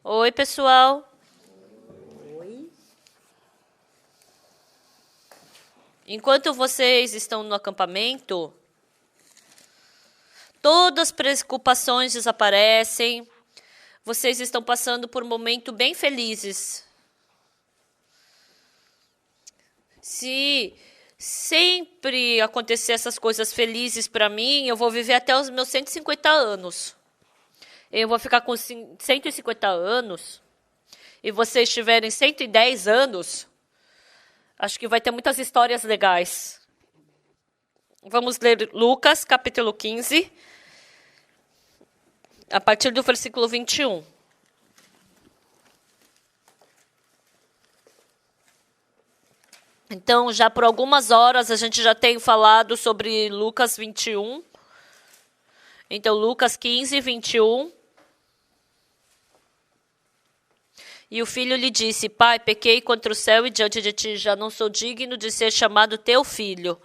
Oi, pessoal. Oi. Enquanto vocês estão no acampamento, todas as preocupações desaparecem. Vocês estão passando por um momento bem felizes. Se sempre acontecer essas coisas felizes para mim, eu vou viver até os meus 150 anos. Eu vou ficar com 150 anos e vocês tiverem 110 anos, acho que vai ter muitas histórias legais. Vamos ler Lucas, capítulo 15, a partir do versículo 21. Então, já por algumas horas a gente já tem falado sobre Lucas 21. Então, Lucas 15, 21. E o filho lhe disse: Pai, pequei contra o céu e diante de ti, já não sou digno de ser chamado teu filho.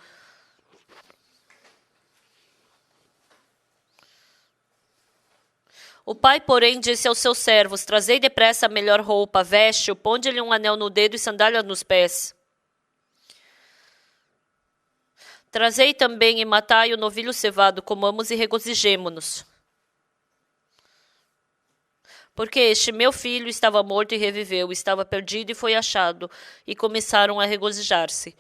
O pai, porém, disse aos seus servos: Trazei depressa a melhor roupa, veste-o, ponde-lhe um anel no dedo e sandália nos pés. Trazei também e matai o novilho cevado, comamos e regozijemo-nos. Porque este meu filho estava morto e reviveu, estava perdido e foi achado, e começaram a regozijar-se.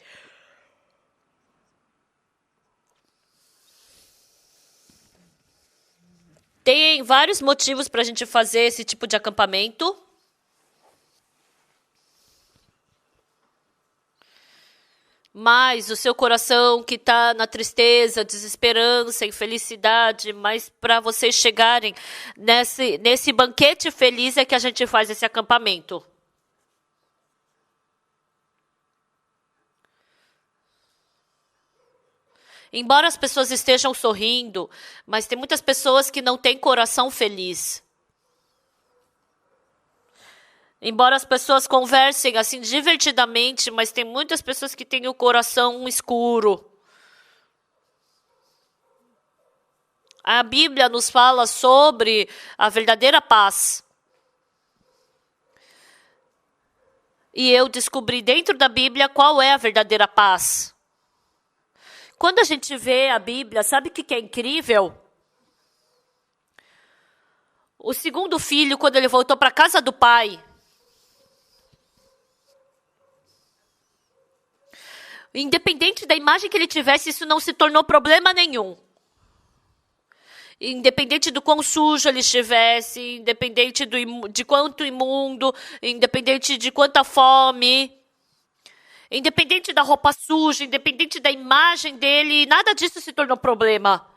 Tem vários motivos para a gente fazer esse tipo de acampamento. Mas o seu coração que está na tristeza, desesperança, infelicidade, mas para vocês chegarem nesse banquete feliz é que a gente faz esse acampamento. Embora as pessoas estejam sorrindo, mas tem muitas pessoas que não têm coração feliz. Embora as pessoas conversem assim divertidamente, mas tem muitas pessoas que têm o coração escuro. A Bíblia nos fala sobre a verdadeira paz. E eu descobri dentro da Bíblia qual é a verdadeira paz. Quando a gente vê a Bíblia, sabe o que é incrível? O segundo filho, quando ele voltou para a casa do pai, independente da imagem que ele tivesse, isso não se tornou problema nenhum. Independente do quão sujo ele estivesse, independente de quanto imundo, independente de quanta fome, independente da roupa suja, independente da imagem dele, nada disso se tornou problema.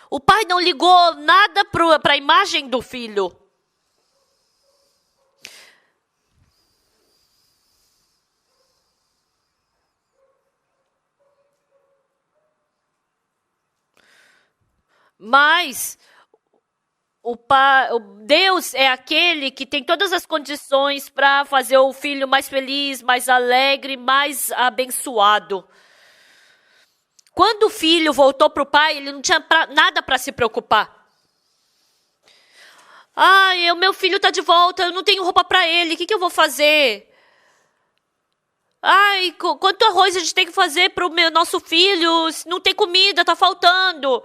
O pai não ligou nada para a imagem do filho. Mas Deus é aquele que tem todas as condições para fazer o filho mais feliz, mais alegre, mais abençoado. Quando o filho voltou para o pai, ele não tinha nada para se preocupar. O meu filho está de volta, eu não tenho roupa para ele, o que eu vou fazer? Quanto arroz a gente tem que fazer para o nosso filho? Não tem comida, está faltando.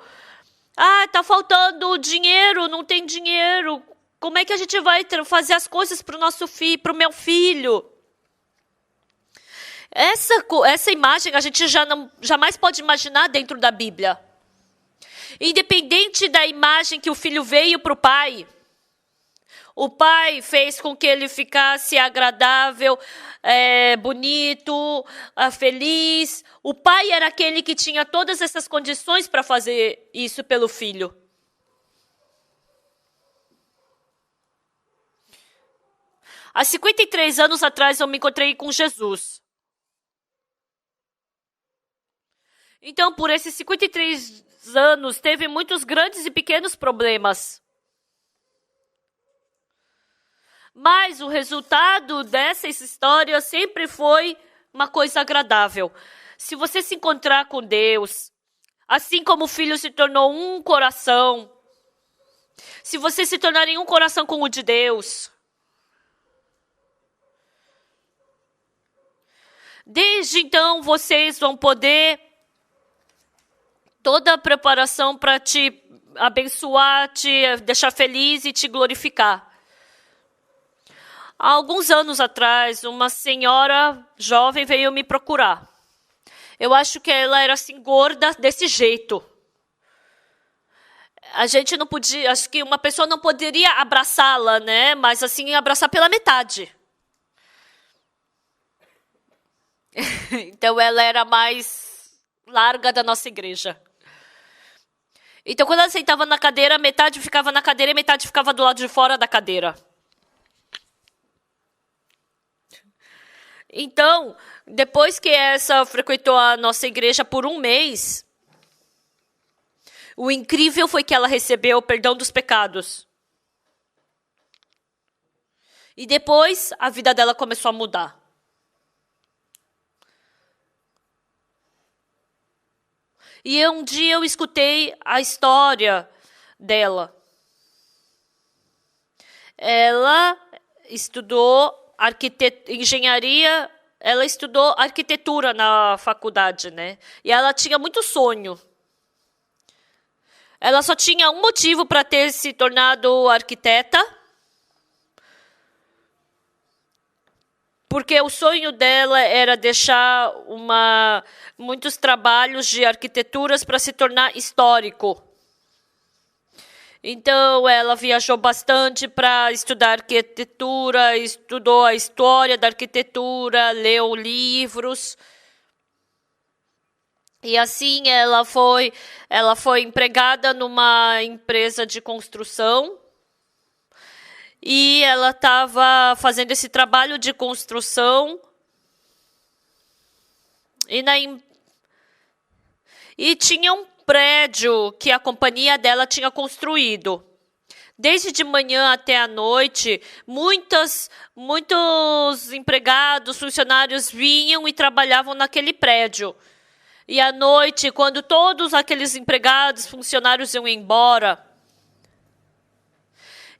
Tá faltando dinheiro, não tem dinheiro. Como é que a gente vai fazer as coisas para o nosso filho, para o meu filho? Essa imagem a gente jamais pode imaginar dentro da Bíblia. Independente da imagem que o filho veio para o pai fez com que ele ficasse agradável, bonito, feliz. O pai era aquele que tinha todas essas condições para fazer isso pelo filho. Há 53 anos atrás eu me encontrei com Jesus. Então, por esses 53 anos, teve muitos grandes e pequenos problemas. Mas o resultado dessa história sempre foi uma coisa agradável. Se você se encontrar com Deus, assim como o filho se tornou um coração, Se vocês se tornarem um coração com o de Deus, desde então vocês vão poder toda a preparação para te abençoar, te deixar feliz e te glorificar. Há alguns anos atrás, uma senhora jovem veio me procurar. Eu acho que ela era assim gorda desse jeito. A gente não podia, acho que uma pessoa não poderia abraçá-la, né? Mas assim, abraçar pela metade. Então ela era mais larga da nossa igreja. Então quando ela sentava na cadeira, metade ficava na cadeira e metade ficava do lado de fora da cadeira. Então, depois que essa frequentou a nossa igreja por um mês, o incrível foi que ela recebeu o perdão dos pecados. E depois, a vida dela começou a mudar. E um dia eu escutei a história dela. Ela estudou engenharia, ela estudou arquitetura na faculdade, né? E ela tinha muito sonho. Ela só tinha um motivo para ter se tornado arquiteta. Porque o sonho dela era deixar muitos trabalhos de arquiteturas para se tornar histórico. Então, ela viajou bastante para estudar arquitetura, estudou a história da arquitetura, leu livros. E assim, ela foi empregada numa empresa de construção. E ela estava fazendo esse trabalho de construção. E tinha um prédio que a companhia dela tinha construído. Desde de manhã até a noite, muitos empregados, funcionários vinham e trabalhavam naquele prédio. E à noite, quando todos aqueles empregados, funcionários iam embora,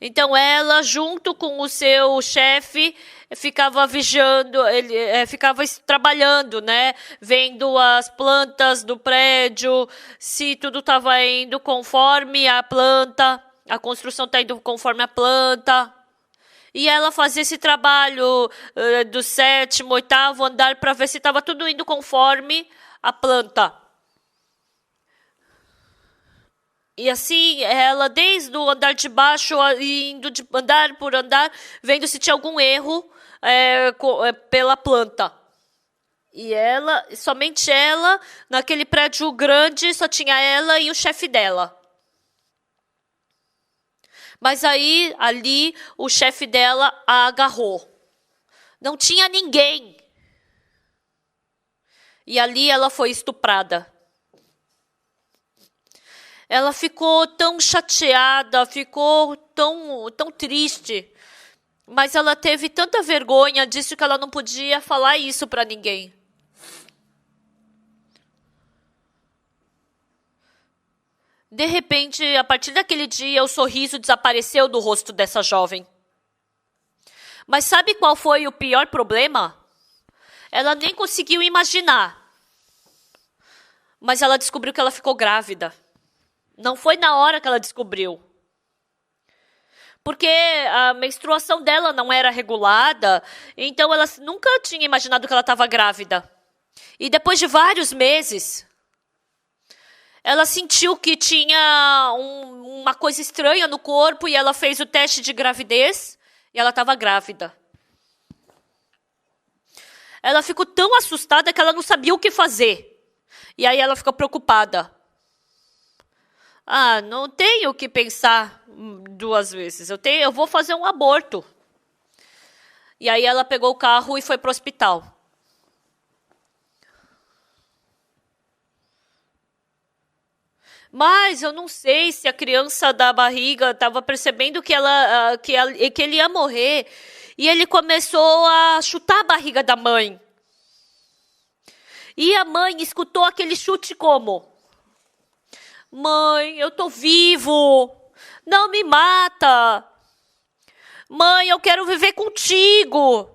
então ela, junto com o seu chefe, ficava vigiando, ele ficava trabalhando, né? Vendo as plantas do prédio, se tudo estava indo conforme a planta, a construção está indo conforme a planta. E ela fazia esse trabalho do 7º, 8º andar para ver se estava tudo indo conforme a planta. E assim, ela desde o andar de baixo, indo de andar por andar, vendo se tinha algum erro pela planta. E somente ela, naquele prédio grande, só tinha ela e o chefe dela. Mas aí, ali, o chefe dela a agarrou. Não tinha ninguém. E ali ela foi estuprada. Ela ficou tão chateada, ficou tão triste. Mas ela teve tanta vergonha disso que ela não podia falar isso para ninguém. De repente, a partir daquele dia, o sorriso desapareceu do rosto dessa jovem. Mas sabe qual foi o pior problema? Ela nem conseguiu imaginar. Mas ela descobriu que ela ficou grávida. Não foi na hora que ela descobriu. Porque a menstruação dela não era regulada, então ela nunca tinha imaginado que ela estava grávida. E depois de vários meses, ela sentiu que tinha uma coisa estranha no corpo e ela fez o teste de gravidez e ela estava grávida. Ela ficou tão assustada que ela não sabia o que fazer. E aí ela ficou preocupada. Não tenho que pensar 2 vezes. Eu vou fazer um aborto. E aí ela pegou o carro e foi para o hospital. Mas eu não sei se a criança da barriga estava percebendo que ele ia morrer. E ele começou a chutar a barriga da mãe. E a mãe escutou aquele chute como: mãe, eu tô vivo. Não me mata. Mãe, eu quero viver contigo.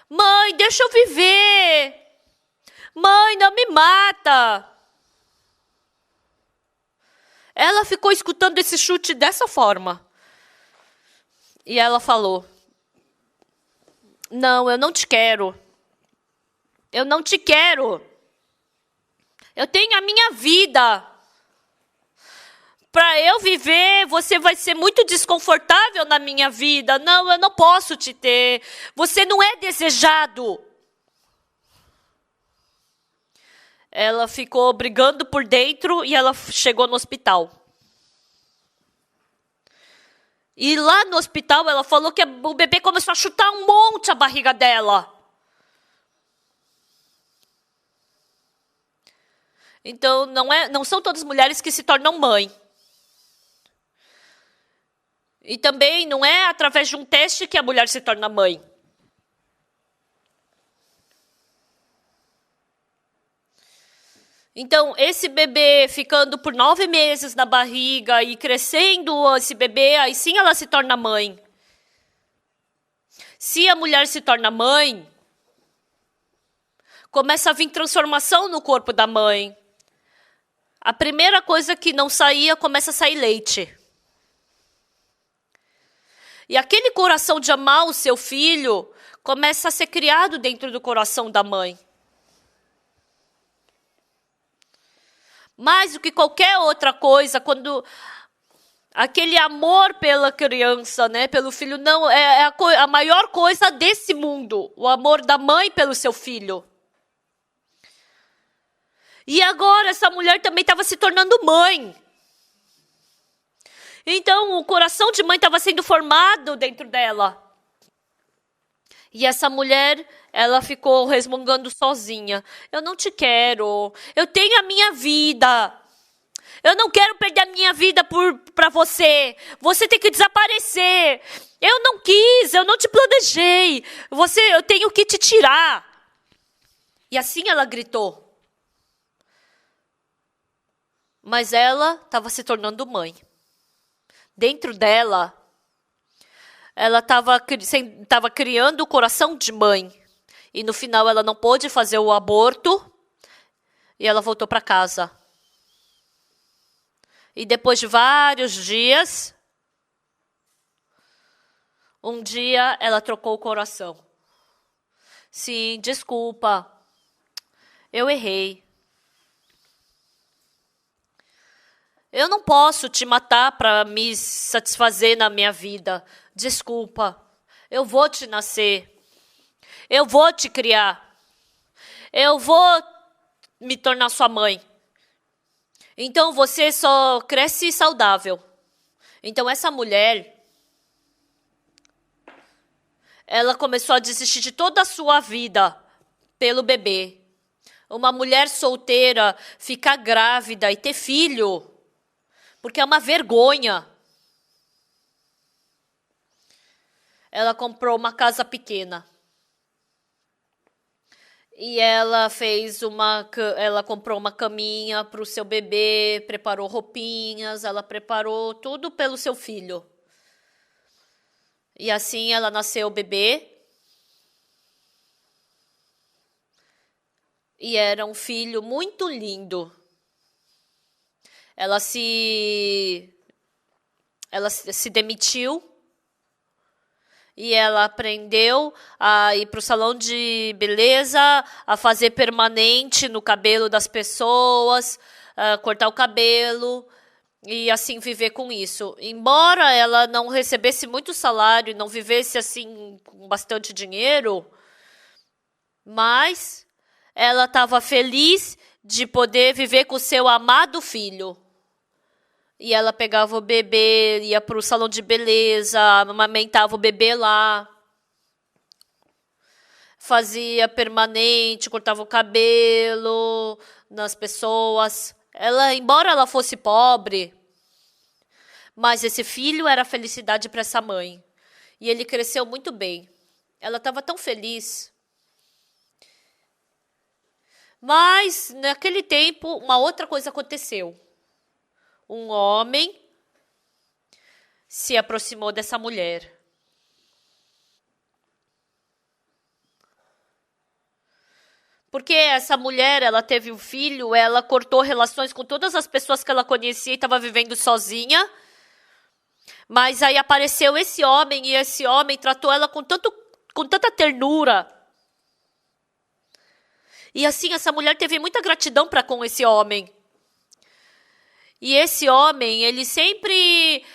Mãe, deixa eu viver. Mãe, não me mata. Ela ficou escutando esse chute dessa forma. E ela falou: não, eu não te quero. Eu não te quero. Eu tenho a minha vida. Para eu viver, você vai ser muito desconfortável na minha vida. Não, eu não posso te ter. Você não é desejado. Ela ficou brigando por dentro e ela chegou no hospital. E lá no hospital ela falou que o bebê começou a chutar um monte a barriga dela. Então não são todas as mulheres que se tornam mãe. E também não é através de um teste que a mulher se torna mãe. Então, esse bebê ficando por 9 meses na barriga e crescendo esse bebê, aí sim ela se torna mãe. Se a mulher se torna mãe, começa a vir transformação no corpo da mãe. A primeira coisa que não saía, começa a sair leite. E aquele coração de amar o seu filho começa a ser criado dentro do coração da mãe. Mais do que qualquer outra coisa, quando aquele amor pela criança, né, pelo filho, não é a maior coisa desse mundo, o amor da mãe pelo seu filho. E agora essa mulher também estava se tornando mãe. Então o coração de mãe estava sendo formado dentro dela. E essa mulher, ela ficou resmungando sozinha. Eu não te quero. Eu tenho a minha vida. Eu não quero perder a minha vida para você. Você tem que desaparecer. Eu não quis, eu não te planejei. Eu tenho que te tirar. E assim ela gritou. Mas ela estava se tornando mãe. Dentro dela, ela estava criando o coração de mãe. E no final ela não pôde fazer o aborto. E ela voltou para casa. E depois de vários dias, um dia ela trocou o coração. Sim, desculpa. Eu errei. Eu não posso te matar para me satisfazer na minha vida. Desculpa. Eu vou te nascer. Eu vou te criar. Eu vou me tornar sua mãe. Então você só cresce saudável. Então essa mulher, ela começou a desistir de toda a sua vida pelo bebê. Uma mulher solteira ficar grávida e ter filho, porque é uma vergonha. Ela comprou uma casa pequena. E ela comprou uma caminha para o seu bebê, preparou roupinhas, ela preparou tudo pelo seu filho. E assim ela nasceu o bebê. E era um filho muito lindo. Ela se demitiu. E ela aprendeu a ir para o salão de beleza, a fazer permanente no cabelo das pessoas, a cortar o cabelo e assim viver com isso. Embora ela não recebesse muito salário, não vivesse assim com bastante dinheiro, mas ela estava feliz de poder viver com o seu amado filho. E ela pegava o bebê, ia para o salão de beleza, amamentava o bebê lá. Fazia permanente, cortava o cabelo nas pessoas. Embora ela fosse pobre, mas esse filho era felicidade para essa mãe. E ele cresceu muito bem. Ela estava tão feliz. Mas, naquele tempo, uma outra coisa aconteceu. Um homem se aproximou dessa mulher. Porque essa mulher, ela teve um filho, ela cortou relações com todas as pessoas que ela conhecia e estava vivendo sozinha. Mas aí apareceu esse homem e esse homem tratou ela com tanta ternura. E assim, essa mulher teve muita gratidão para com esse homem. E esse homem, ele sempre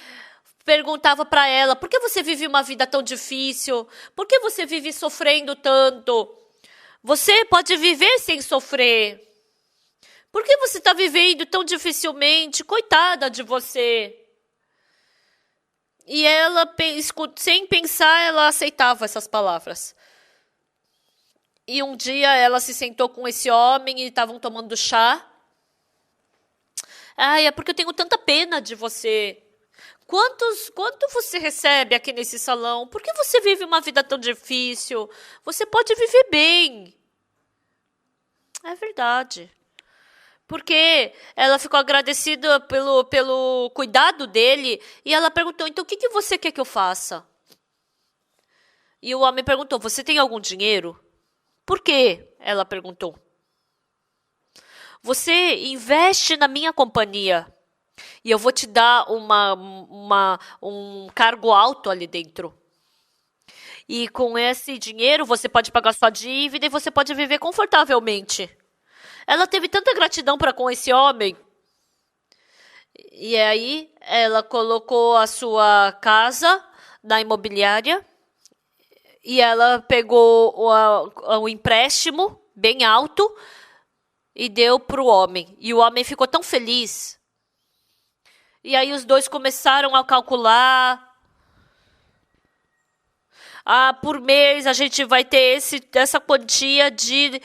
perguntava para ela, por que você vive uma vida tão difícil? Por que você vive sofrendo tanto? Você pode viver sem sofrer. Por que você está vivendo tão dificilmente? Coitada de você. E ela, sem pensar, ela aceitava essas palavras. E um dia ela se sentou com esse homem e estavam tomando chá. Ai, é porque eu tenho tanta pena de você. Quanto você recebe aqui nesse salão? Por que você vive uma vida tão difícil? Você pode viver bem. É verdade. Porque ela ficou agradecida pelo cuidado dele. E ela perguntou, então o que você quer que eu faça? E o homem perguntou, você tem algum dinheiro? Por quê? Ela perguntou. Você investe na minha companhia. E eu vou te dar um cargo alto ali dentro. E com esse dinheiro você pode pagar sua dívida e você pode viver confortavelmente. Ela teve tanta gratidão para com esse homem. E aí ela colocou a sua casa na imobiliária. E ela pegou o empréstimo bem alto e deu para o homem. E o homem ficou tão feliz. E aí os dois começaram a calcular. Por mês a gente vai ter essa quantia de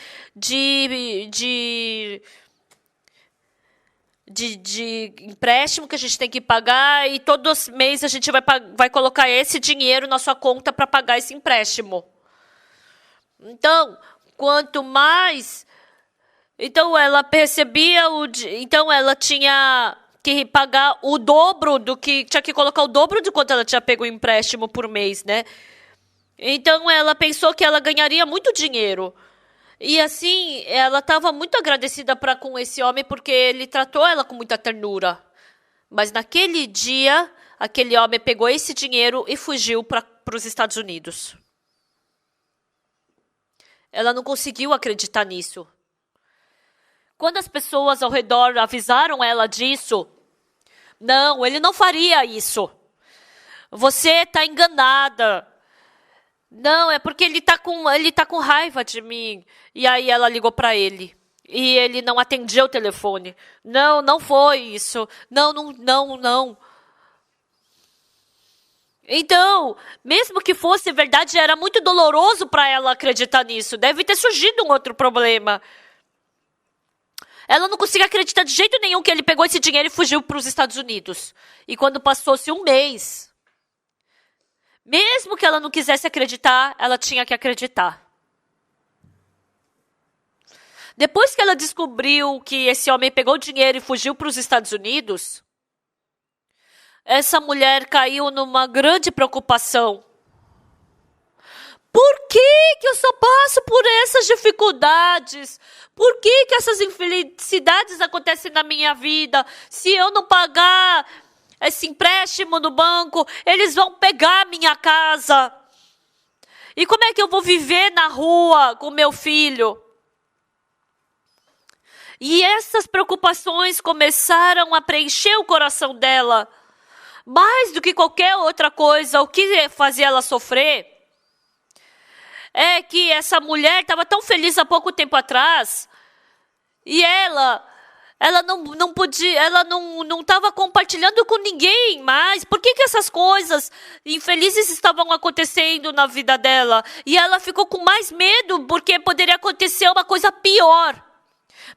empréstimo que a gente tem que pagar e todos os meses a gente vai colocar esse dinheiro na sua conta para pagar esse empréstimo. Então, quanto mais... Então, ela percebia... Então, ela tinha que pagar o dobro do que... Tinha que colocar o dobro de quanto ela tinha pego o empréstimo por mês, né? Então, ela pensou que ela ganharia muito dinheiro. E assim, ela estava muito agradecida com esse homem porque ele tratou ela com muita ternura. Mas naquele dia, aquele homem pegou esse dinheiro e fugiu para os Estados Unidos. Ela não conseguiu acreditar nisso. Quando as pessoas ao redor avisaram ela disso, não, ele não faria isso. Você está enganada. Não, é porque ele tá com raiva de mim. E aí ela ligou para ele. E ele não atendia o telefone. Não, não foi isso. Não. Então, mesmo que fosse verdade, era muito doloroso para ela acreditar nisso. Deve ter surgido um outro problema. Ela não conseguia acreditar de jeito nenhum que ele pegou esse dinheiro e fugiu para os Estados Unidos. E quando passou-se um mês... Mesmo que ela não quisesse acreditar, ela tinha que acreditar. Depois que ela descobriu que esse homem pegou o dinheiro e fugiu para os Estados Unidos, essa mulher caiu numa grande preocupação. Por que eu só passo por essas dificuldades? Por que essas infelicidades acontecem na minha vida? Se eu não pagar esse empréstimo no banco, eles vão pegar minha casa. E como é que eu vou viver na rua com meu filho? E essas preocupações começaram a preencher o coração dela. Mais do que qualquer outra coisa, o que fazia ela sofrer é que essa mulher estava tão feliz há pouco tempo atrás e ela não podia, ela não estava compartilhando com ninguém mais. Por que essas coisas infelizes estavam acontecendo na vida dela? E ela ficou com mais medo porque poderia acontecer uma coisa pior.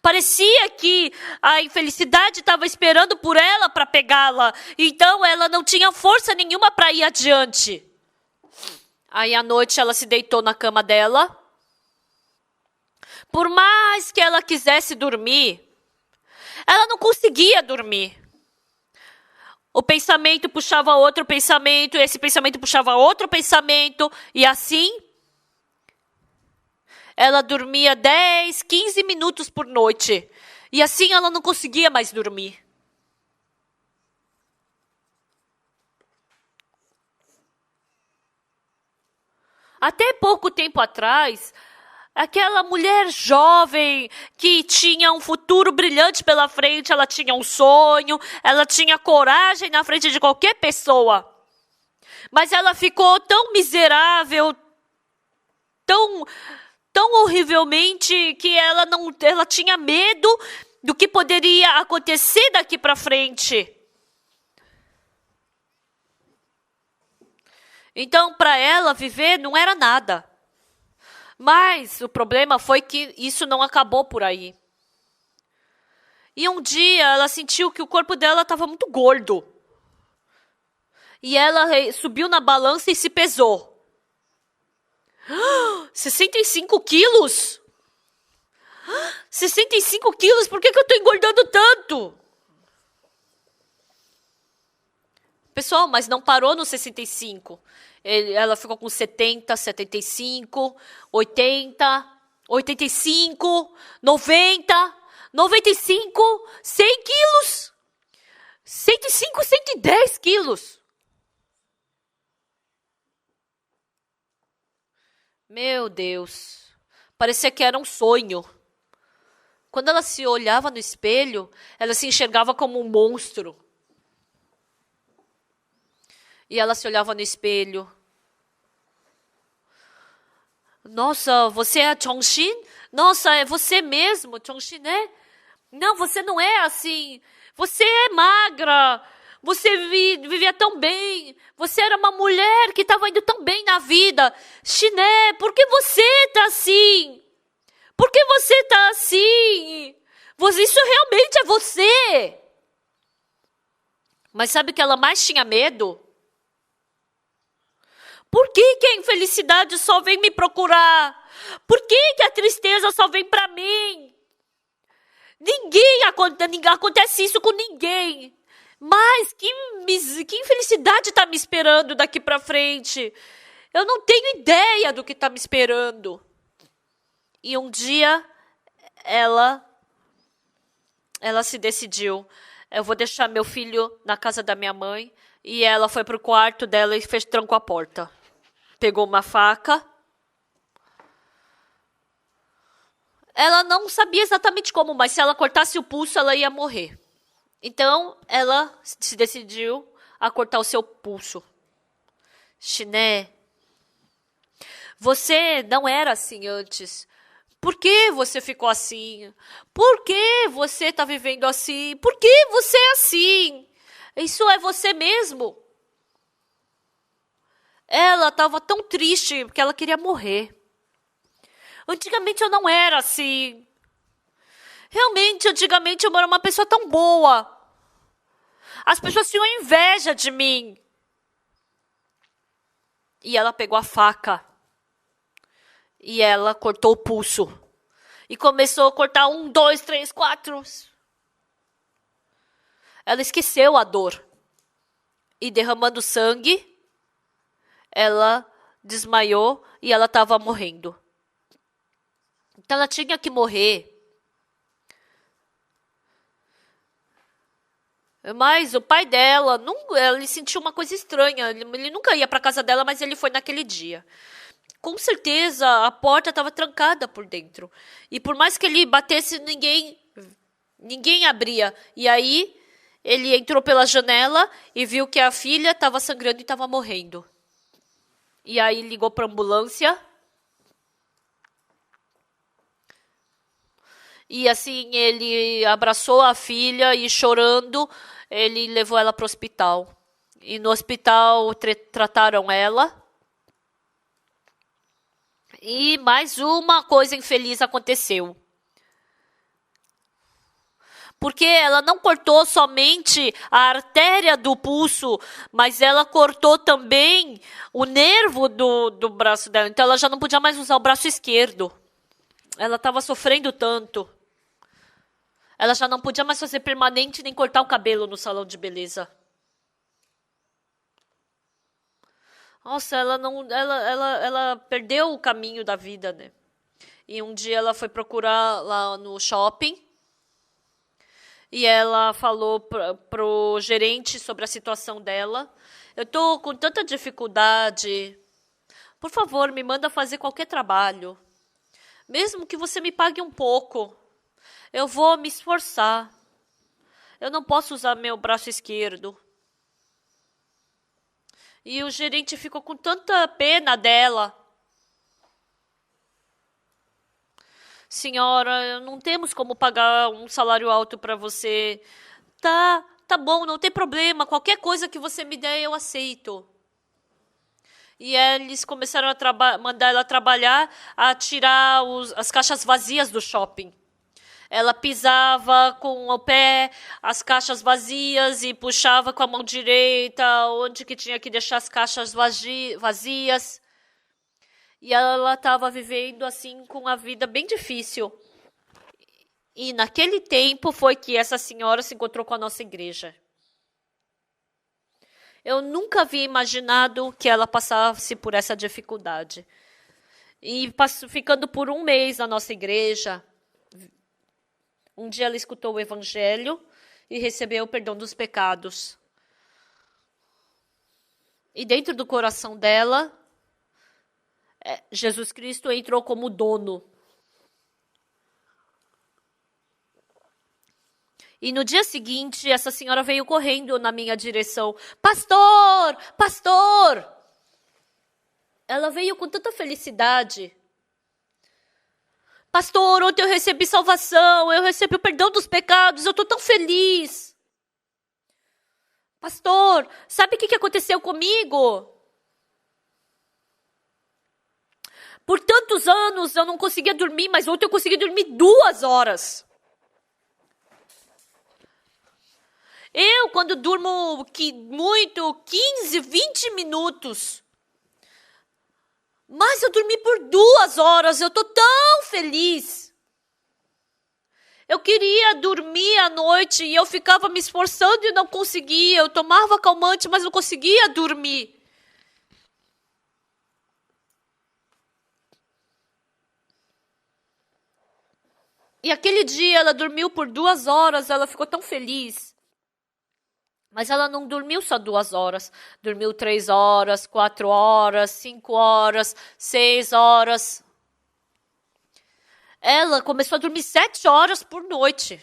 Parecia que a infelicidade estava esperando por ela para pegá-la. Então ela não tinha força nenhuma para ir adiante. Aí à noite ela se deitou na cama dela. Por mais que ela quisesse dormir, ela não conseguia dormir. O pensamento puxava outro pensamento, esse pensamento puxava outro pensamento, e assim ela dormia 10, 15 minutos por noite. E assim ela não conseguia mais dormir. Até pouco tempo atrás, aquela mulher jovem que tinha um futuro brilhante pela frente, ela tinha um sonho, ela tinha coragem na frente de qualquer pessoa. Mas ela ficou tão miserável, tão horrivelmente, que ela tinha medo do que poderia acontecer daqui para frente. Então, para ela, viver não era nada. Mas o problema foi que isso não acabou por aí. E um dia ela sentiu que o corpo dela estava muito gordo. E ela subiu na balança e se pesou. 65 quilos? 65 quilos? Por que eu estou engordando tanto? Pessoal, mas não parou no 65. Ela ficou com 70, 75, 80, 85, 90, 95, 100 quilos. 105, 110 quilos. Meu Deus. Parecia que era um sonho. Quando ela se olhava no espelho, ela se enxergava como um monstro. E ela se olhava no espelho. Nossa, você é a Chongxin? Nossa, é você mesmo, Chongxin, né? Não, você não é assim. Você é magra. Você vivia tão bem. Você era uma mulher que estava indo tão bem na vida. Chiné, por que você está assim? Por que você está assim? Isso realmente é você. Mas sabe o que ela mais tinha medo? Por que a infelicidade só vem me procurar? Por que a tristeza só vem para mim? Acontece isso com ninguém. Mas que infelicidade está me esperando daqui para frente? Eu não tenho ideia do que está me esperando. E um dia ela se decidiu. Eu vou deixar meu filho na casa da minha mãe. E ela foi para o quarto dela e trancou a porta. Pegou uma faca. Ela não sabia exatamente como, mas se ela cortasse o pulso, ela ia morrer. Então, ela se decidiu a cortar o seu pulso. Chiné, você não era assim antes. Por que você ficou assim? Por que você está vivendo assim? Por que você é assim? Isso é você mesmo. Ela estava tão triste porque ela queria morrer. Antigamente eu não era assim. Realmente, antigamente eu era uma pessoa tão boa. As pessoas tinham inveja de mim. E ela pegou a faca. E ela cortou o pulso. E começou a cortar 1, 2, 3, 4. Ela esqueceu a dor. E derramando sangue, ela desmaiou e ela estava morrendo. Então ela tinha que morrer. Mas o pai dela, ele sentiu uma coisa estranha. Ele nunca ia para casa dela, mas ele foi naquele dia. Com certeza, a porta estava trancada por dentro. E por mais que ele batesse, ninguém abria. E aí, ele entrou pela janela e viu que a filha estava sangrando e estava morrendo. E aí, ligou para a ambulância. E assim, ele abraçou a filha e chorando, ele levou ela para o hospital. E no hospital trataram ela. E mais uma coisa infeliz aconteceu. Porque ela não cortou somente a artéria do pulso, mas ela cortou também o nervo do braço dela. Então ela já não podia mais usar o braço esquerdo. Ela estava sofrendo tanto. Ela já não podia mais fazer permanente nem cortar o cabelo no salão de beleza. Nossa, ela perdeu o caminho da vida, né? E um dia ela foi procurar lá no shopping e ela falou pro gerente sobre a situação dela. Eu tô com tanta dificuldade. Por favor, me manda fazer qualquer trabalho. Mesmo que você me pague um pouco. Eu vou me esforçar. Eu não posso usar meu braço esquerdo. E o gerente ficou com tanta pena dela. Senhora, não temos como pagar um salário alto para você. Tá bom, não tem problema. Qualquer coisa que você me der, eu aceito. E eles começaram a mandar ela trabalhar, a tirar as caixas vazias do shopping. Ela pisava com o pé as caixas vazias e puxava com a mão direita onde que tinha que deixar as caixas vazias. E ela estava vivendo assim com a vida bem difícil. E naquele tempo foi que essa senhora se encontrou com a nossa igreja. Eu nunca havia imaginado que ela passasse por essa dificuldade. E ficando por um mês na nossa igreja, um dia ela escutou o evangelho e recebeu o perdão dos pecados. E dentro do coração dela, Jesus Cristo entrou como dono. E no dia seguinte, essa senhora veio correndo na minha direção. Pastor! Pastor! Ela veio com tanta felicidade. Pastor, ontem eu recebi salvação, eu recebi o perdão dos pecados, eu estou tão feliz. Pastor, sabe o que aconteceu comigo? Por tantos anos eu não conseguia dormir, mas ontem eu consegui dormir 2 horas. Eu, quando durmo muito, 15, 20 minutos. Mas eu dormi por 2 horas, eu estou tão feliz. Eu queria dormir à noite e eu ficava me esforçando e não conseguia. Eu tomava calmante, mas não conseguia dormir. E aquele dia ela dormiu por 2 horas, ela ficou tão feliz. Mas ela não dormiu só 2 horas. Dormiu 3 horas, 4 horas, 5 horas, 6 horas. Ela começou a dormir 7 horas por noite.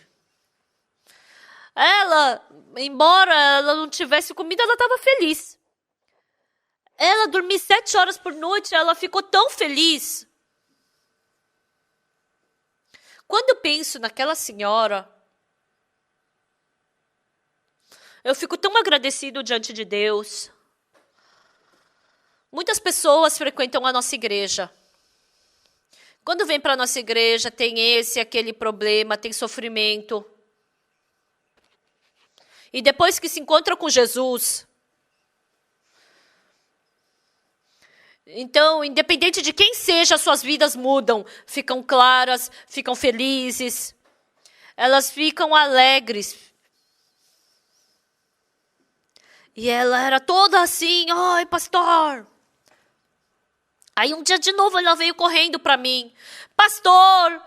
Ela, embora ela não tivesse comida, ela estava feliz. Ela dormiu 7 horas por noite, ela ficou tão feliz. Quando eu penso naquela senhora, eu fico tão agradecido diante de Deus. Muitas pessoas frequentam a nossa igreja. Quando vem para a nossa igreja, tem aquele problema, tem sofrimento. E depois que se encontra com Jesus, então, independente de quem seja, suas vidas mudam. Ficam claras, ficam felizes. Elas ficam alegres. E ela era toda assim, ai, pastor. Aí um dia de novo ela veio correndo para mim. Pastor,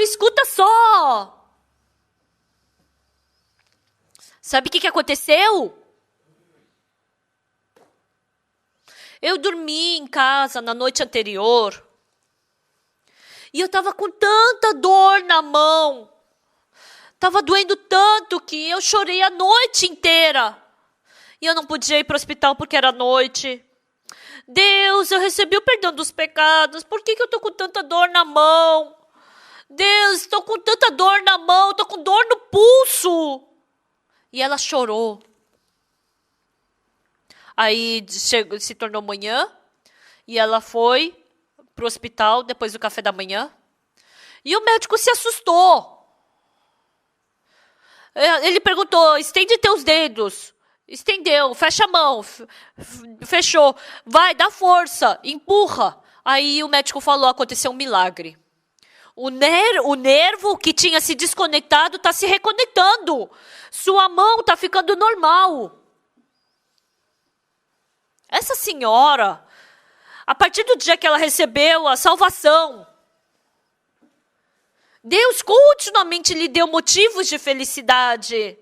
escuta só. Sabe o que aconteceu? Eu dormi em casa na noite anterior. E eu estava com tanta dor na mão. Estava doendo tanto que eu chorei a noite inteira. E eu não podia ir para o hospital porque era noite. Deus, eu recebi o perdão dos pecados. Por que eu estou com tanta dor na mão? Deus, estou com tanta dor na mão. Estou com dor no pulso. E ela chorou. Aí se tornou manhã. E ela foi para o hospital depois do café da manhã. E o médico se assustou. Ele perguntou, estende teus dedos. Estendeu, fecha a mão, fechou. Vai, dá força, empurra. Aí o médico falou, aconteceu um milagre. O nervo que tinha se desconectado está se reconectando. Sua mão está ficando normal. É essa senhora, a partir do dia que ela recebeu a salvação, Deus continuamente lhe deu motivos de felicidade.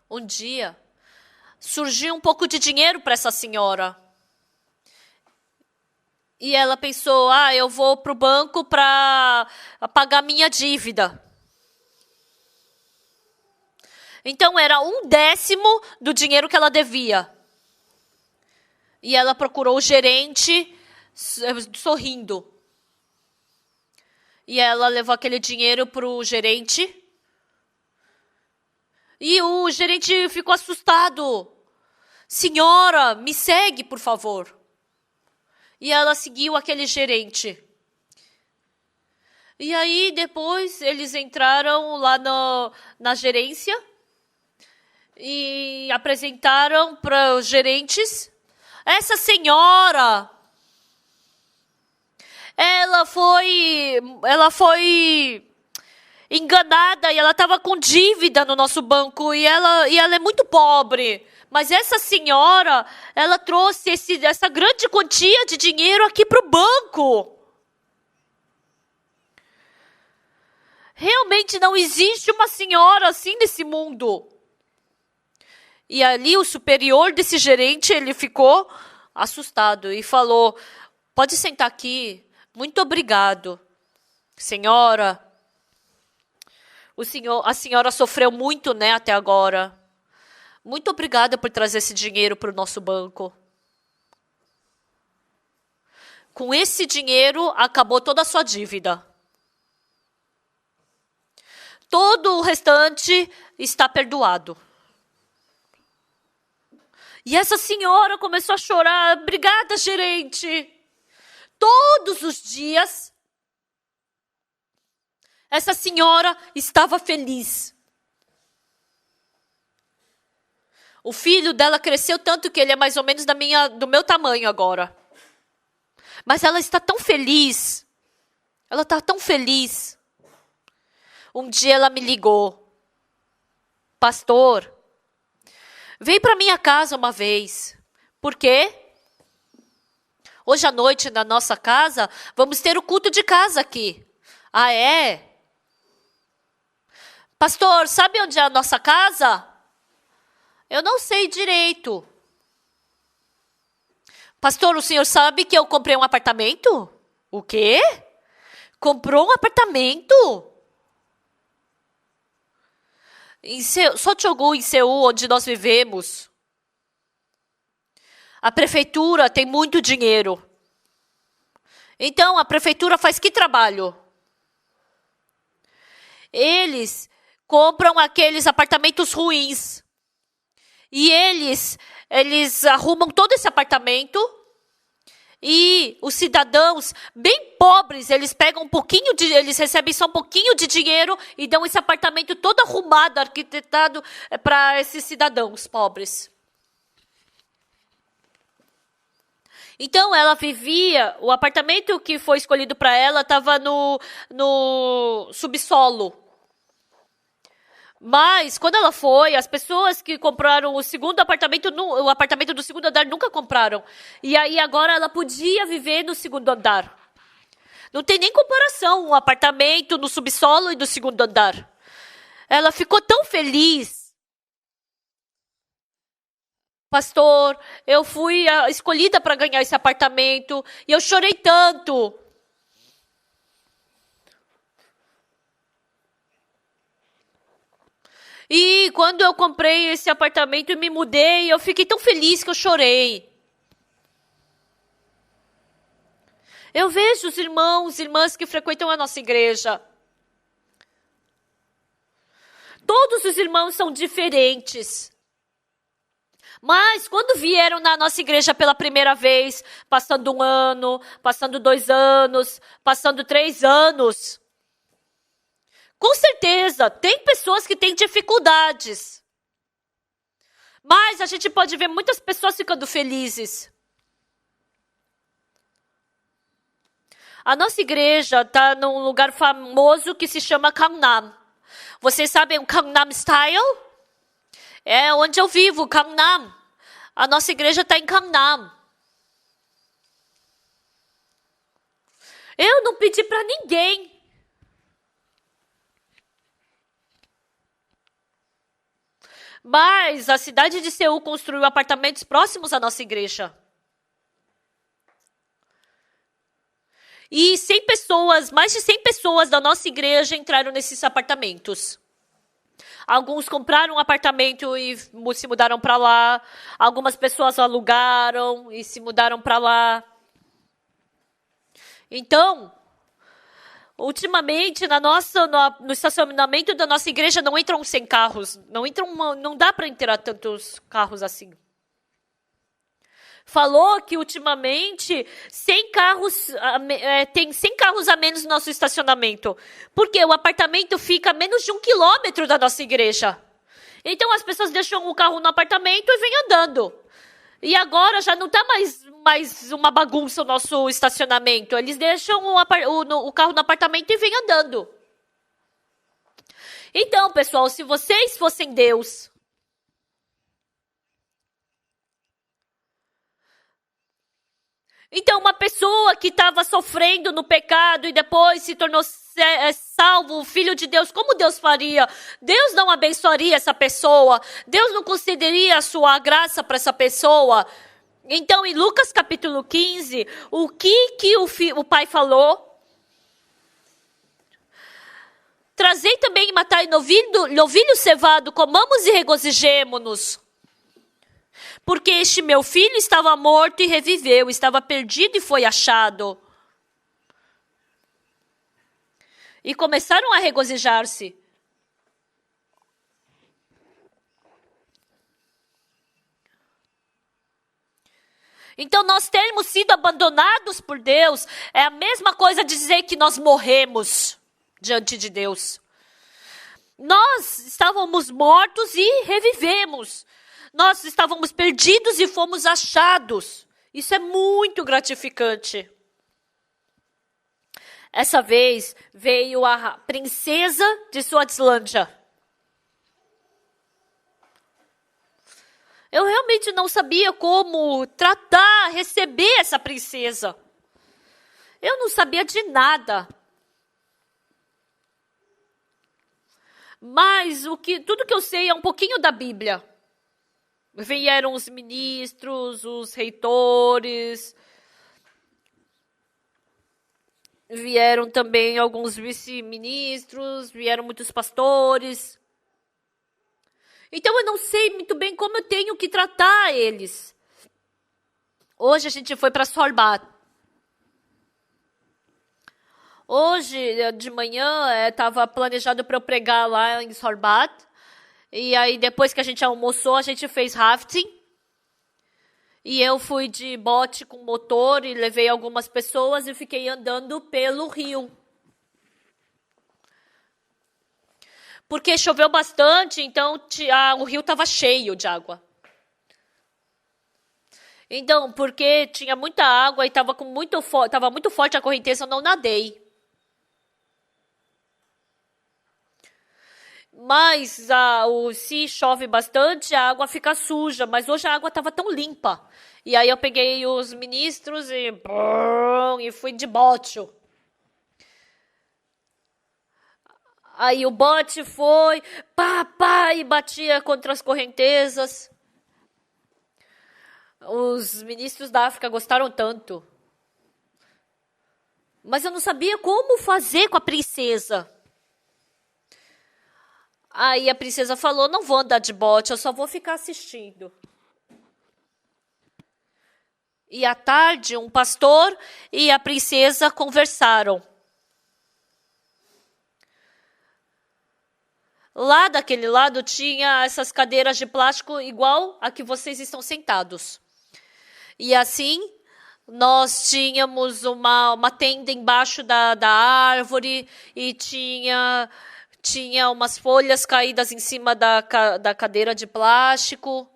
Um dia, surgiu um pouco de dinheiro para essa senhora. E ela pensou, eu vou para o banco para pagar minha dívida. Então, era 1/10 do dinheiro que ela devia. E ela procurou o gerente sorrindo. E ela levou aquele dinheiro para o gerente. E o gerente ficou assustado. Senhora, me segue, por favor. E ela seguiu aquele gerente. E aí, depois, eles entraram lá na gerência e apresentaram para os gerentes. Essa senhora, ela foi enganada e ela estava com dívida no nosso banco e ela é muito pobre. Mas essa senhora, ela trouxe essa grande quantia de dinheiro aqui para o banco. Realmente não existe uma senhora assim nesse mundo. E ali o superior desse gerente, ele ficou assustado e falou, pode sentar aqui, muito obrigado. Senhora, a senhora sofreu muito, né, até agora. Muito obrigada por trazer esse dinheiro para o nosso banco. Com esse dinheiro, acabou toda a sua dívida. Todo o restante está perdoado. E essa senhora começou a chorar. Obrigada, gerente. Todos os dias, essa senhora estava feliz. O filho dela cresceu tanto que ele é mais ou menos do meu tamanho agora. Mas ela está tão feliz. Ela está tão feliz. Um dia ela me ligou. Pastor, vem para minha casa uma vez. Por quê? Hoje à noite, na nossa casa, vamos ter o culto de casa aqui. Ah, é? Pastor, sabe onde é a nossa casa? Eu não sei direito. Pastor, o senhor sabe que eu comprei um apartamento? O quê? Comprou um apartamento? Em Seochogu, em Seul, onde nós vivemos. A prefeitura tem muito dinheiro. Então, a prefeitura faz que trabalho? Eles compram aqueles apartamentos ruins. E eles arrumam todo esse apartamento e os cidadãos bem pobres, eles pegam eles recebem só um pouquinho de dinheiro e dão esse apartamento todo arrumado, arquitetado para esses cidadãos pobres. Então, ela vivia, o apartamento que foi escolhido para ela estava no subsolo. Mas, quando ela foi, as pessoas que compraram o segundo apartamento, o apartamento do segundo andar nunca compraram. E aí, agora, ela podia viver no segundo andar. Não tem nem comparação, um apartamento no subsolo e no segundo andar. Ela ficou tão feliz. Pastor, eu fui escolhida para ganhar esse apartamento e eu chorei tanto. E quando eu comprei esse apartamento e me mudei, eu fiquei tão feliz que eu chorei. Eu vejo os irmãos e irmãs que frequentam a nossa igreja. Todos os irmãos são diferentes. Mas quando vieram na nossa igreja pela primeira vez, passando 1 ano, passando 2 anos, passando 3 anos, com certeza, tem pessoas que têm dificuldades. Mas a gente pode ver muitas pessoas ficando felizes. A nossa igreja está num lugar famoso que se chama Gangnam. Vocês sabem o Gangnam Style? É onde eu vivo, Gangnam. A nossa igreja está em Gangnam. Eu não pedi para ninguém. Mas a cidade de Seul construiu apartamentos próximos à nossa igreja. E 100 pessoas, mais de 100 pessoas da nossa igreja entraram nesses apartamentos. Alguns compraram um apartamento e se mudaram para lá. Algumas pessoas alugaram e se mudaram para lá. Então, ultimamente, no estacionamento da nossa igreja não entram 100 carros. Não dá para entrar tantos carros assim. Falou que ultimamente 100 carros, tem 100 carros a menos no nosso estacionamento. Porque o apartamento fica a menos de 1 quilômetro da nossa igreja. Então as pessoas deixam o carro no apartamento e vêm andando. E agora já não está mais uma bagunça o nosso estacionamento. Eles deixam o carro no apartamento e vêm andando. Então, pessoal, se vocês fossem Deus, então uma pessoa que estava sofrendo no pecado e depois se tornou salvo, filho de Deus, como Deus faria? Deus não abençoaria essa pessoa? Deus não concederia a sua graça para essa pessoa? Então, em Lucas capítulo 15, o que o pai falou? Trazei também e matai novilho cevado, comamos e regozijemo-nos. Porque este meu filho estava morto e reviveu, estava perdido e foi achado. E começaram a regozijar-se. Então, nós termos sido abandonados por Deus é a mesma coisa de dizer que nós morremos diante de Deus. Nós estávamos mortos e revivemos. Nós estávamos perdidos e fomos achados. Isso é muito gratificante. Essa vez veio a princesa de Suazilândia. Eu realmente não sabia como tratar, receber essa princesa. Eu não sabia de nada. Mas tudo que eu sei é um pouquinho da Bíblia. Vieram os ministros, os reitores, vieram também alguns vice-ministros, vieram muitos pastores. Então eu não sei muito bem como eu tenho que tratar eles. Hoje a gente foi para Sorbat. Hoje, de manhã, estava planejado para eu pregar lá em Sorbat. E aí, depois que a gente almoçou, a gente fez rafting. E eu fui de bote com motor e levei algumas pessoas e fiquei andando pelo rio. Porque choveu bastante, então o rio estava cheio de água. Então, porque tinha muita água e estava muito forte a correnteza, eu não nadei. Mas se chove bastante, a água fica suja. Mas hoje a água estava tão limpa. E aí eu peguei os ministros e fui de bote. Aí o bote foi, e batia contra as correntezas. Os ministros da África gostaram tanto. Mas eu não sabia como fazer com a princesa. Aí a princesa falou, não vou andar de bote, eu só vou ficar assistindo. E à tarde, um pastor e a princesa conversaram. Lá daquele lado tinha essas cadeiras de plástico igual a que vocês estão sentados. E assim, nós tínhamos uma tenda embaixo da árvore e tinha umas folhas caídas em cima da cadeira de plástico.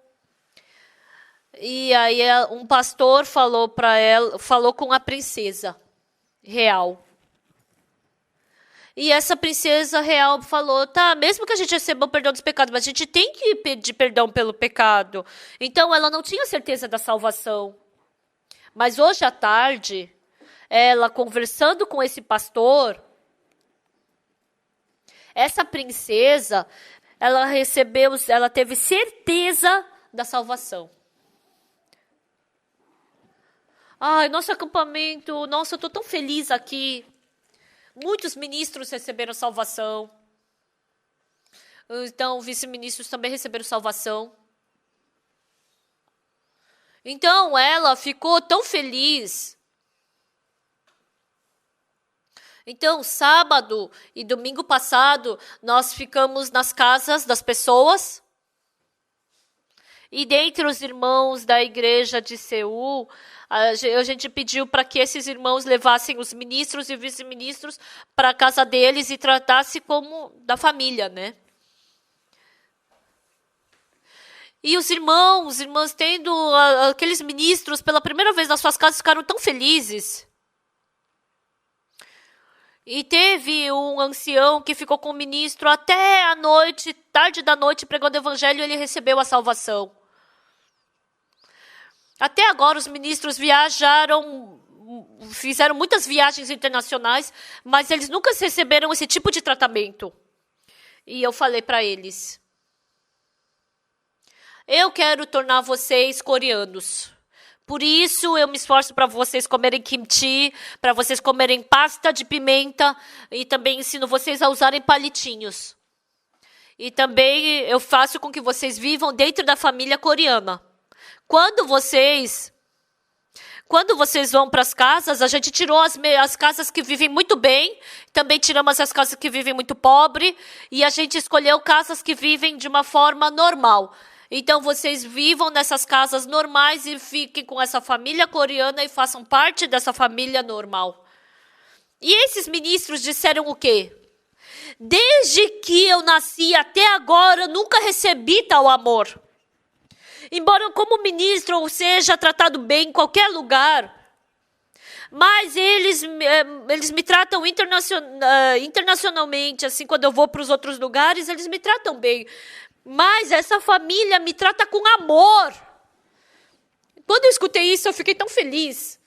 E aí um pastor falou com a princesa real. E essa princesa real falou, tá, mesmo que a gente receba o perdão dos pecados, mas a gente tem que pedir perdão pelo pecado. Então, ela não tinha certeza da salvação. Mas hoje à tarde, ela conversando com esse pastor, essa princesa, ela teve certeza da salvação. Ai, nosso acampamento, nossa, eu estou tão feliz aqui. Muitos ministros receberam salvação. Então, vice-ministros também receberam salvação. Então, ela ficou tão feliz. Então, sábado e domingo passado, nós ficamos nas casas das pessoas. E dentre os irmãos da igreja de Seul, a gente pediu para que esses irmãos levassem os ministros e vice-ministros para a casa deles e tratassem como da família, né? E os irmãos tendo aqueles ministros pela primeira vez nas suas casas, ficaram tão felizes. E teve um ancião que ficou com o ministro até a noite, tarde da noite, pregando o evangelho, e ele recebeu a salvação. Até agora os ministros viajaram, fizeram muitas viagens internacionais, mas eles nunca receberam esse tipo de tratamento. E eu falei para eles, eu quero tornar vocês coreanos. Por isso eu me esforço para vocês comerem kimchi, para vocês comerem pasta de pimenta, e também ensino vocês a usarem palitinhos. E também eu faço com que vocês vivam dentro da família coreana. Quando vocês vão para as casas, a gente tirou as casas que vivem muito bem, também tiramos as casas que vivem muito pobre, e a gente escolheu casas que vivem de uma forma normal. Então, vocês vivam nessas casas normais e fiquem com essa família coreana e façam parte dessa família normal. E esses ministros disseram o quê? Desde que eu nasci até agora, eu nunca recebi tal amor. Embora como ministro eu seja tratado bem em qualquer lugar, mas eles me tratam internacionalmente, assim, quando eu vou para os outros lugares, eles me tratam bem. Mas essa família me trata com amor. Quando eu escutei isso, eu fiquei tão feliz.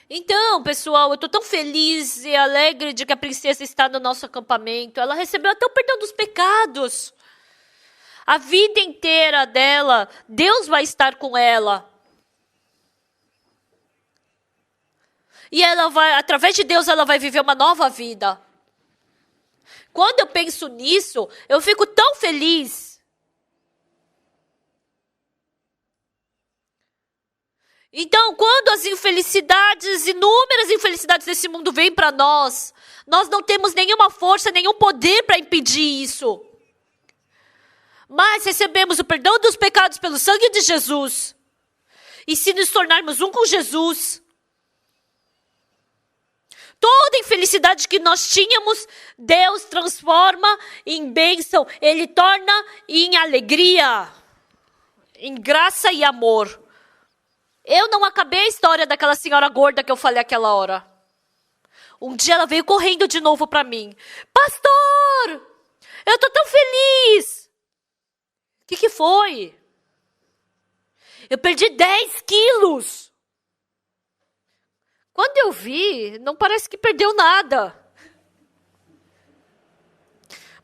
Então, pessoal, eu estou tão feliz e alegre de que a princesa está no nosso acampamento. Ela recebeu até o perdão dos pecados. A vida inteira dela, Deus vai estar com ela. E ela vai, através de Deus, ela vai viver uma nova vida. Quando eu penso nisso, eu fico tão feliz. Então, quando as infelicidades, inúmeras infelicidades desse mundo vêm para nós não temos nenhuma força, nenhum poder para impedir isso. Mas recebemos o perdão dos pecados pelo sangue de Jesus. E se nos tornarmos um com Jesus, toda infelicidade que nós tínhamos, Deus transforma em bênção. Ele torna em alegria, em graça e amor. Eu não acabei a história daquela senhora gorda que eu falei aquela hora. Um dia ela veio correndo de novo para mim. Pastor, eu tô tão feliz. O que foi? Eu perdi 10 quilos. Quando eu vi, não parece que perdeu nada.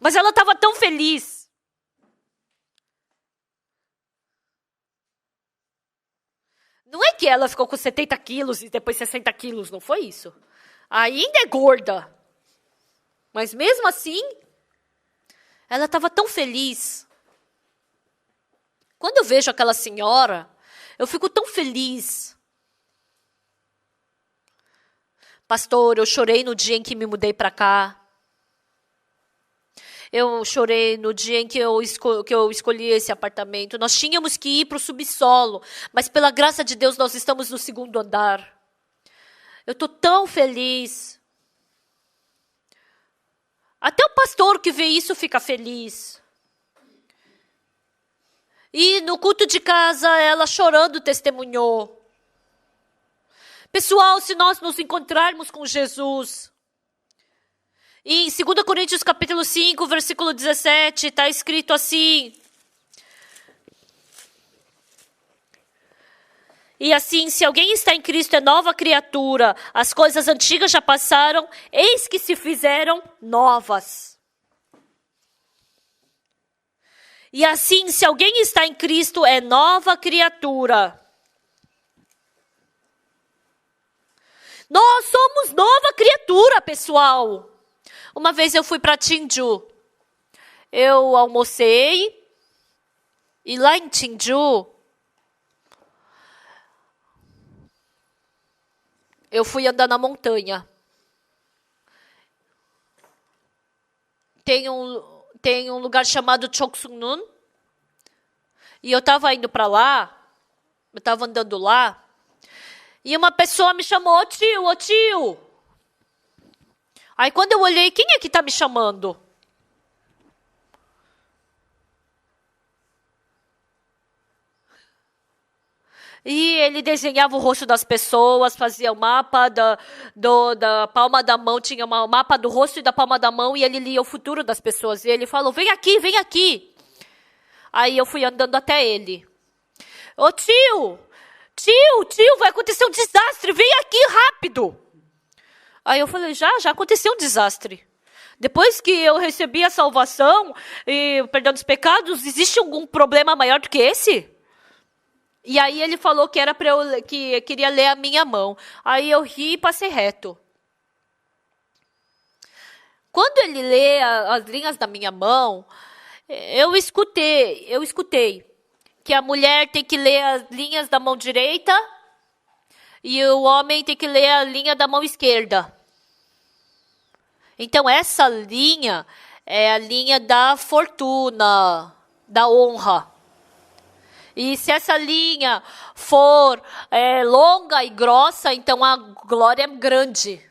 Mas ela estava tão feliz. Não é que ela ficou com 70 quilos e depois 60 quilos, não foi isso. Ainda é gorda. Mas mesmo assim, ela estava tão feliz. Quando eu vejo aquela senhora, eu fico tão feliz. Pastor, eu chorei no dia em que me mudei para cá. Eu chorei no dia em que eu escolhi esse apartamento. Nós tínhamos que ir para o subsolo, mas pela graça de Deus nós estamos no segundo andar. Eu estou tão feliz. Até o pastor que vê isso fica feliz. E no culto de casa, ela chorando testemunhou. Pessoal, se nós nos encontrarmos com Jesus, em 2 Coríntios capítulo 5, versículo 17, está escrito assim: e assim, se alguém está em Cristo, é nova criatura. As coisas antigas já passaram, eis que se fizeram novas. E assim, se alguém está em Cristo, é nova criatura. Nós somos nova criatura, pessoal. Uma vez eu fui para Jeonju. Eu almocei. E lá em Jeonju, eu fui andar na montanha. Tem um lugar chamado Choksunnun. E eu estava indo para lá. Eu estava andando lá. E uma pessoa me chamou: ô tio, ô tio. Aí quando eu olhei, quem é que está me chamando? E ele desenhava o rosto das pessoas, fazia o mapa da palma da mão, tinha o mapa do rosto e da palma da mão, e ele lia o futuro das pessoas. E ele falou: vem aqui, vem aqui. Aí eu fui andando até ele. Ô tio, vai acontecer um desastre, vem aqui rápido. Aí eu falei: já aconteceu um desastre. Depois que eu recebi a salvação e o perdão dos pecados, existe algum problema maior do que esse? E aí ele falou que era para eu que queria ler a minha mão. Aí eu ri e passei reto. Quando ele lê as linhas da minha mão, eu escutei que a mulher tem que ler as linhas da mão direita e o homem tem que ler a linha da mão esquerda. Então essa linha é a linha da fortuna, da honra. E se essa linha for longa e grossa, então a glória é grande.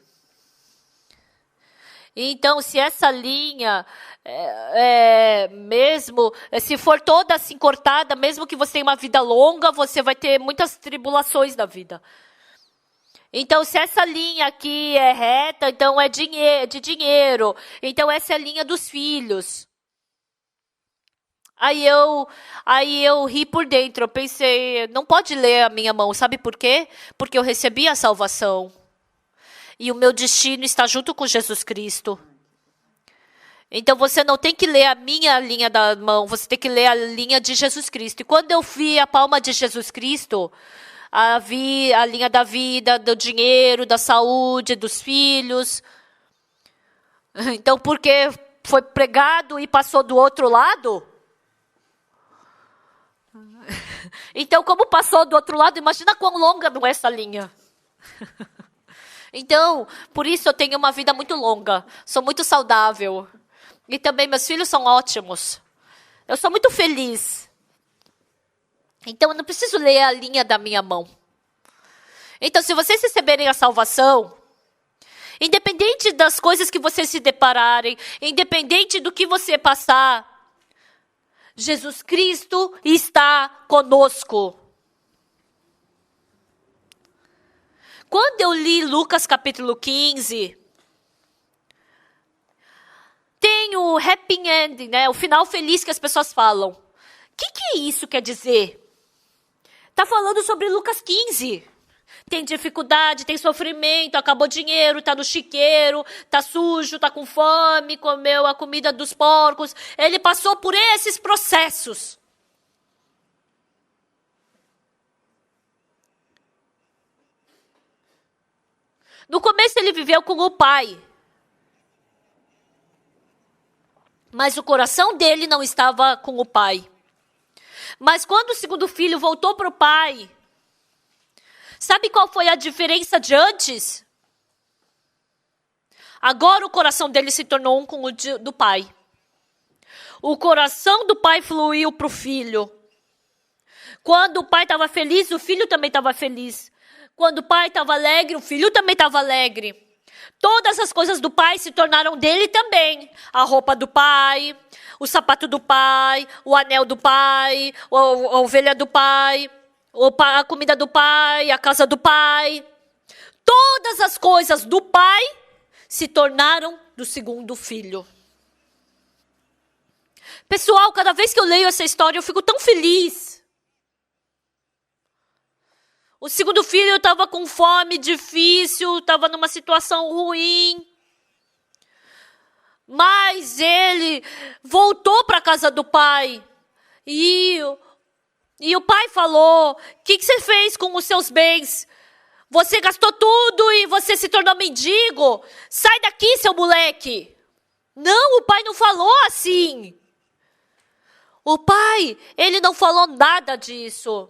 Então, se essa linha, se for toda assim cortada, mesmo que você tenha uma vida longa, você vai ter muitas tribulações na vida. Então, se essa linha aqui é reta, então é de dinheiro. Então, essa é a linha dos filhos. Aí eu ri por dentro, eu pensei: não pode ler a minha mão, sabe por quê? Porque eu recebi a salvação. E o meu destino está junto com Jesus Cristo. Então você não tem que ler a minha linha da mão, você tem que ler a linha de Jesus Cristo. E quando eu vi a palma de Jesus Cristo, vi a linha da vida, do dinheiro, da saúde, dos filhos. Então, porque foi pregado e passou do outro lado? Então, como passou do outro lado, imagina quão longa não é essa linha. Então, por isso eu tenho uma vida muito longa. Sou muito saudável. E também meus filhos são ótimos. Eu sou muito feliz. Então, eu não preciso ler a linha da minha mão. Então, se vocês receberem a salvação, independente das coisas que vocês se depararem, independente do que você passar, Jesus Cristo está conosco. Quando eu li Lucas capítulo 15, tem o happy ending, né? O final feliz que as pessoas falam. O que isso quer dizer? Está falando sobre Lucas 15. Tem dificuldade, tem sofrimento, acabou o dinheiro, está no chiqueiro, está sujo, está com fome, comeu a comida dos porcos. Ele passou por esses processos. No começo ele viveu com o pai. Mas o coração dele não estava com o pai. Mas quando o segundo filho voltou para o pai, sabe qual foi a diferença de antes? Agora o coração dele se tornou um com o do pai. O coração do pai fluiu para o filho. Quando o pai estava feliz, o filho também estava feliz. Quando o pai estava alegre, o filho também estava alegre. Todas as coisas do pai se tornaram dele também. A roupa do pai, o sapato do pai, o anel do pai, a ovelha do pai, a comida do pai, a casa do pai. Todas as coisas do pai se tornaram do segundo filho. Pessoal, cada vez que eu leio essa história, eu fico tão feliz. O segundo filho estava com fome, difícil, estava numa situação ruim. Mas ele voltou para a casa do pai. E o pai falou: o que você fez com os seus bens? Você gastou tudo e você se tornou mendigo? Sai daqui, seu moleque. Não, o pai não falou assim. O pai, ele não falou nada disso.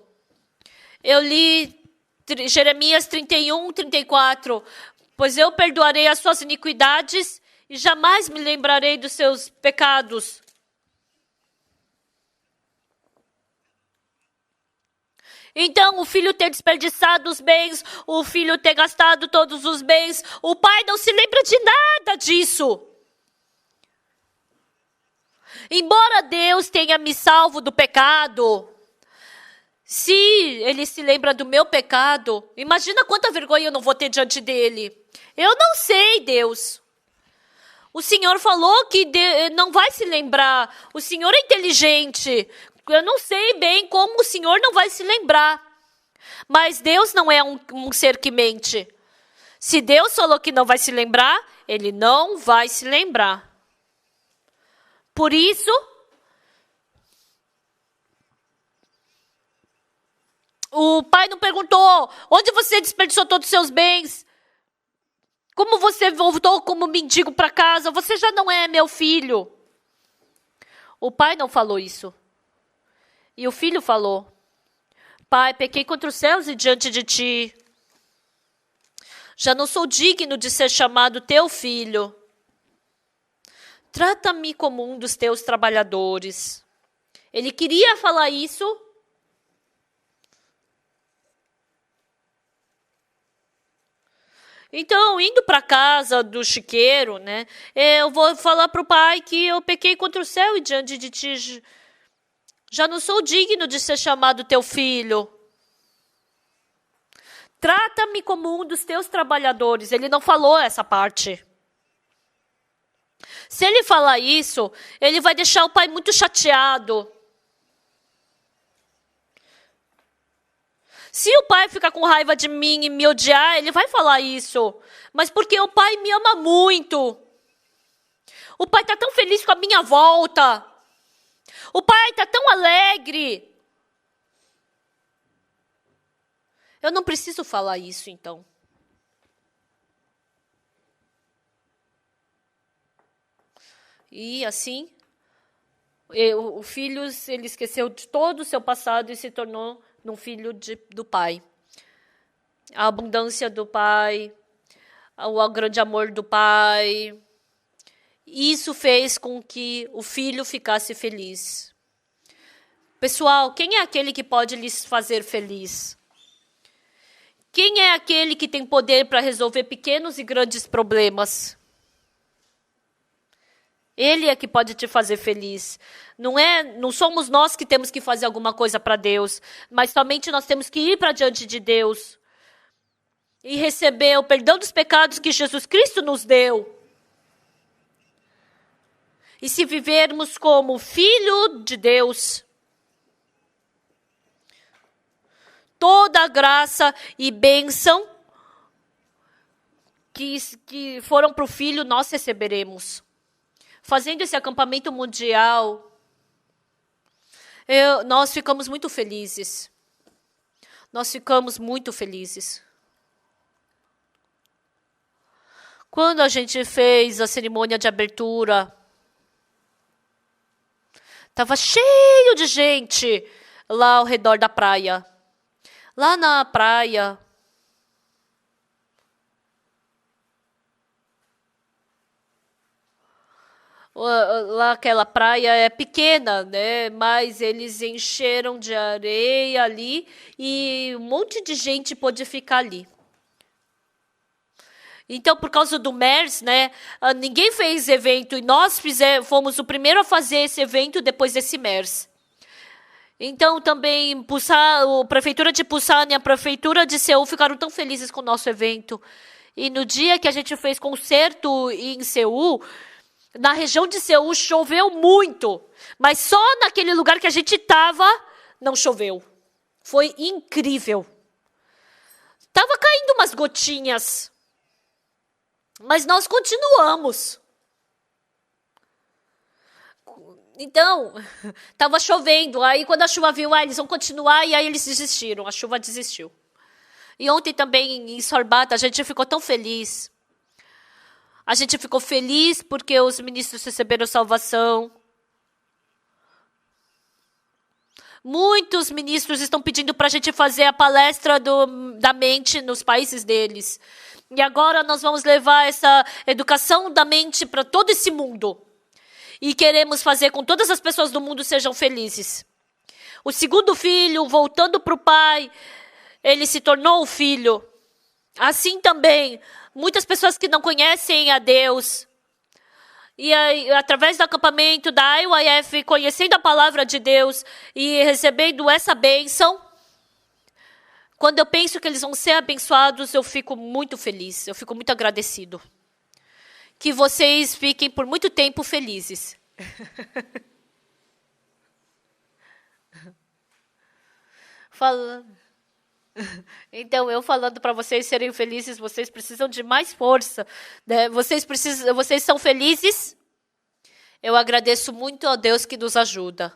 Eu li Jeremias 31, 34. Pois eu perdoarei as suas iniquidades e jamais me lembrarei dos seus pecados. Então, o filho ter desperdiçado os bens, o filho ter gastado todos os bens, o pai não se lembra de nada disso. Embora Deus tenha me salvo do pecado, se ele se lembra do meu pecado, imagina quanta vergonha eu não vou ter diante dele. Eu não sei, Deus. O Senhor falou que não vai se lembrar. O Senhor é inteligente. Eu não sei bem como o Senhor não vai se lembrar. Mas Deus não é um ser que mente. Se Deus falou que não vai se lembrar, ele não vai se lembrar. Por isso, o pai não perguntou: onde você desperdiçou todos os seus bens? Como você voltou como mendigo para casa? Você já não é meu filho. O pai não falou isso. E o filho falou: pai, pequei contra os céus e diante de ti. Já não sou digno de ser chamado teu filho. Trata-me como um dos teus trabalhadores. Ele queria falar isso. Então, indo para casa do chiqueiro, né, eu vou falar para o pai que eu pequei contra o céu e diante de ti. Já não sou digno de ser chamado teu filho. Trata-me como um dos teus trabalhadores. Ele não falou essa parte. Se ele falar isso, ele vai deixar o pai muito chateado. Se o pai ficar com raiva de mim e me odiar, ele vai falar isso. Mas porque o pai me ama muito. O pai está tão feliz com a minha volta. O pai está tão alegre. Eu não preciso falar isso, então. E assim, o filho, ele esqueceu de todo o seu passado e se tornou um filho do pai. A abundância do pai, o grande amor do pai. Isso fez com que o filho ficasse feliz. Pessoal, quem é aquele que pode lhes fazer feliz? Quem é aquele que tem poder para resolver pequenos e grandes problemas? Ele é que pode te fazer feliz. Não somos nós que temos que fazer alguma coisa para Deus, mas somente nós temos que ir para diante de Deus e receber o perdão dos pecados que Jesus Cristo nos deu. E se vivermos como filho de Deus, toda a graça e bênção que foram para o filho, nós receberemos. Fazendo esse acampamento mundial, nós ficamos muito felizes. Nós ficamos muito felizes. Quando a gente fez a cerimônia de abertura, estava cheio de gente lá ao redor da praia. Lá na praia, lá aquela praia é pequena, né? Mas eles encheram de areia ali e um monte de gente pôde ficar ali. Então, por causa do MERS, né? Ninguém fez evento e nós fomos o primeiro a fazer esse evento depois desse MERS. Então também a prefeitura de Busan e a prefeitura de Seul ficaram tão felizes com o nosso evento. E no dia que a gente fez concerto em Seul, na região de Seul choveu muito, mas só naquele lugar que a gente estava não choveu. Foi incrível. Tava caindo umas gotinhas, mas nós continuamos. Então, estava chovendo. Aí, quando a chuva viu, eles vão continuar, e aí eles desistiram. A chuva desistiu. E ontem também, em Sorbata, a gente ficou tão feliz. A gente ficou feliz porque os ministros receberam salvação. Muitos ministros estão pedindo para a gente fazer a palestra da mente nos países deles. E agora nós vamos levar essa educação da mente para todo esse mundo. E queremos fazer com que todas as pessoas do mundo sejam felizes. O segundo filho, voltando para o pai, ele se tornou um filho. Assim também, muitas pessoas que não conhecem a Deus, e aí, através do acampamento da IYF, conhecendo a palavra de Deus e recebendo essa bênção, quando eu penso que eles vão ser abençoados, eu fico muito feliz, eu fico muito agradecido. Que vocês fiquem por muito tempo felizes. Então, eu falando para vocês serem felizes, vocês precisam de mais força, né? Vocês são felizes? Eu agradeço muito a Deus que nos ajuda.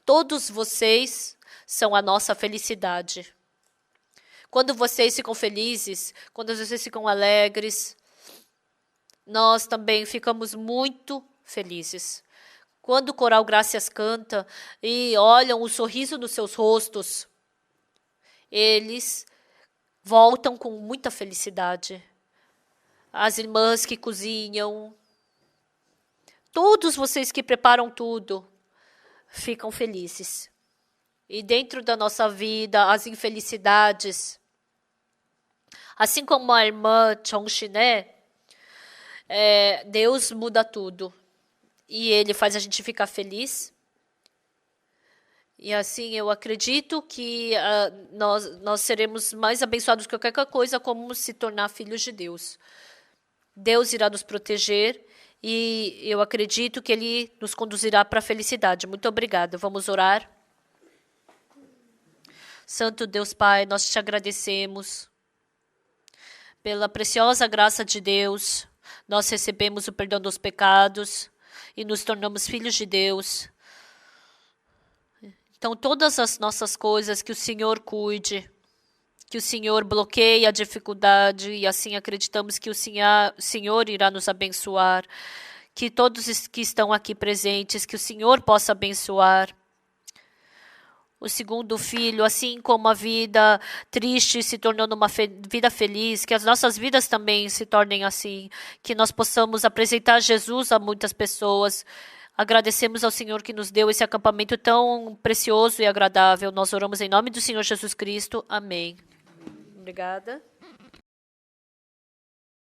Todos vocês são a nossa felicidade. Quando vocês ficam felizes, quando vocês ficam alegres, nós também ficamos muito felizes. Quando o coral Graças canta e olham o sorriso nos seus rostos, eles voltam com muita felicidade. As irmãs que cozinham, todos vocês que preparam tudo, ficam felizes. E dentro da nossa vida, as infelicidades, assim como a irmã Chongxiné, Deus muda tudo. E Ele faz a gente ficar feliz. E assim, eu acredito que nós seremos mais abençoados que qualquer coisa, como se tornar filhos de Deus. Deus irá nos proteger e eu acredito que Ele nos conduzirá para a felicidade. Muito obrigada. Vamos orar. Santo Deus Pai, nós te agradecemos pela preciosa graça de Deus. Nós recebemos o perdão dos pecados e nos tornamos filhos de Deus. Então, todas as nossas coisas, que o Senhor cuide, que o Senhor bloqueie a dificuldade e assim acreditamos que o Senhor irá nos abençoar, que todos que estão aqui presentes, que o Senhor possa abençoar. O segundo filho, assim como a vida triste se tornando uma vida feliz, que as nossas vidas também se tornem assim, que nós possamos apresentar Jesus a muitas pessoas. Agradecemos ao Senhor que nos deu esse acampamento tão precioso e agradável. Nós oramos em nome do Senhor Jesus Cristo. Amém. Obrigada.